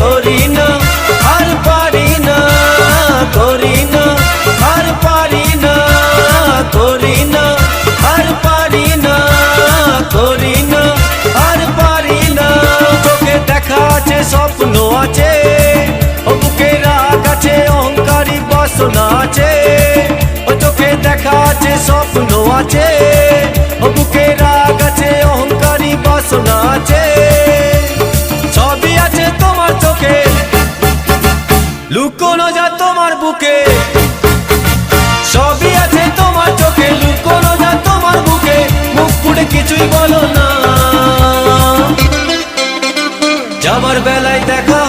করি না আর পারি না, করি না আর পারি না, করি না আর পারি না, করি না আর পারি না। চোখে দেখা আছে স্বপ্ন আছে, ও বুকে রাগ আছে অহংকারী বাসনা আছে। ও চোখে দেখা আছে স্বপ্ন আছে, ও বুকে রাগ আছে অহংকারী বাসনা আছে। সবই আছে তোমার চোখে, লুকোনো যা তোমার বুকে। সবই আছে তোমার চোখে, লুকোনো যা তোমার বুকে। মুখ পুড়ে কিছুই বলো না, যাবার বেলায় দেখা